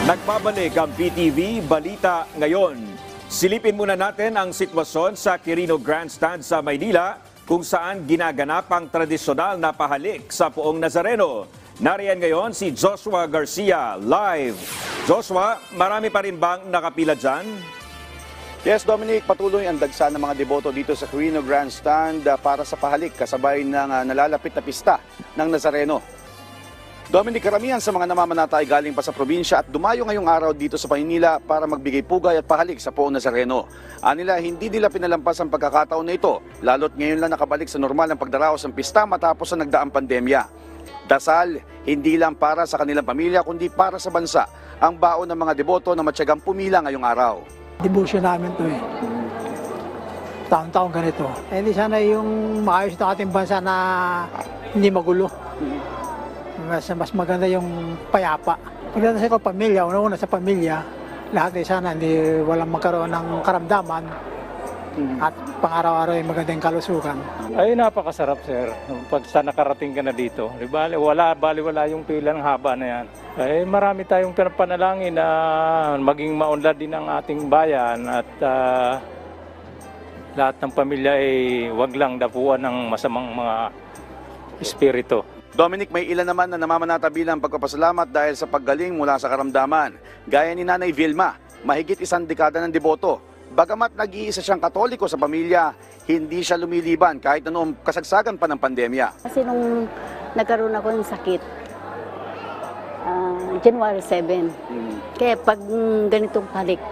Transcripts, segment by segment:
Nagbabalik ang PTV Balita Ngayon. Silipin muna natin ang sitwasyon sa Quirino Grandstand sa Maynila kung saan ginaganap ang tradisyonal na pahalik sa Poong Nazareno. Nariyan ngayon si Joshua Garcia live. Joshua, marami pa rin bang nakapila dyan? Yes, Dominic, patuloy ang dagsa ng mga deboto dito sa Quirino Grandstand para sa pahalik kasabay ng nalalapit na pista ng Nazareno. Dominic, karamihan sa mga namamanata ay galing pa sa probinsya at dumayo ngayong araw dito sa Maynila para magbigay pugay at pahalik sa Poong Nazareno. Anila, hindi nila pinalampas ang pagkakataon na ito, lalo't ngayon lang nakabalik sa normal ang pagdaraos ng pista matapos ang nagdaang pandemya. Dasal, hindi lang para sa kanilang pamilya kundi para sa bansa ang baon ng mga deboto na matyagang pumila ngayong araw. Devotion namin to eh. Taon-taon ganito. Hindi sana yung maayos na ating bansa na hindi magulo. Mas maganda yung payapa. Pagdating sa pamilya, una-una sa pamilya, lahat ay sana hindi walang magkaroon ng karamdaman at pang-araw-araw ay magandang kalusugan. Ay, napakasarap, sir. Pag sa nakarating ka na dito, bali-wala yung pila ng haba na yan. Ay, marami tayong pinapanalangin na maging maunlad din ang ating bayan at lahat ng pamilya ay wag lang dapuan ng masamang mga espiritu. Dominic, may ilan naman na namamanata bilang pagpapasalamat dahil sa paggaling mula sa karamdaman. Gaya ni Nanay Vilma, mahigit 1 dekada ng deboto. Bagamat nag-iisa siyang Katoliko sa pamilya, hindi siya lumiliban kahit anong kasagsagan pa ng pandemya. Kasi nung nagkaroon ako ng sakit, January 7. Kaya pag ganitong palik,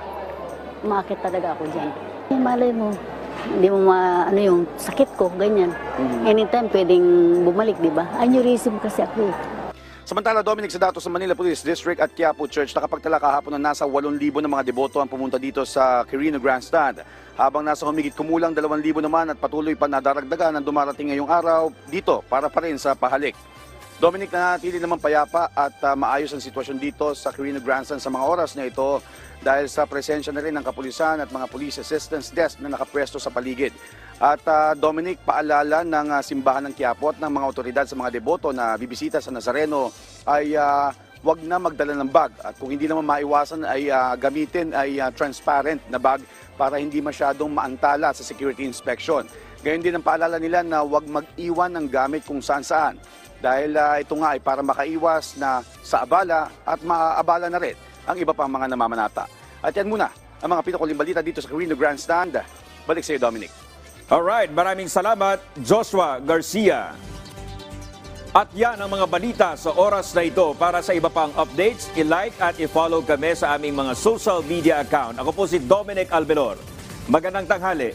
umakit talaga ako dyan. Malay mo, hindi mo ano yung sakit ko, ganyan. Anytime pwedeng bumalik, di ba? Aneurysm kasi ako eh. Samantala, Dominic, sa datos ng Manila Police District at Quiapo Church, nakapagtala kahapon na nasa 8,000 na mga deboto ang pumunta dito sa Quirino Grandstand. Habang nasa humigit kumulang 2,000 naman at patuloy pa nadaragdagan ang dumarating ngayong araw dito para pa rin sa pahalik. Dominic, nanatili naman payapa at maayos ang sitwasyon dito sa Quirino Grandstand sa mga oras na ito dahil sa presensya na rin ng kapulisan at mga police assistance desk na nakapwesto sa paligid. At Dominic, paalala ng simbahan ng Quiapo at ng mga otoridad sa mga deboto na bibisita sa Nazareno ay wag na magdala ng bag. At kung hindi naman maiwasan ay gamitin ay transparent na bag para hindi masyadong maantala sa security inspection. Gayon din ang paalala nila na wag mag-iwan ng gamit kung saan-saan. Dahil ito nga ay para makaiwas na sa abala at maaabala na rin ang iba pang mga namamanata. At yan muna ang mga pinakuling balita dito sa Quirino Grandstand. Balik sa iyo, Dominic. Alright, maraming salamat, Joshua Garcia. At yan ang mga balita sa oras na ito. Para sa iba pang updates, i-like at i-follow kami sa aming mga social media account. Ako po si Dominic Albelor. Magandang tanghali.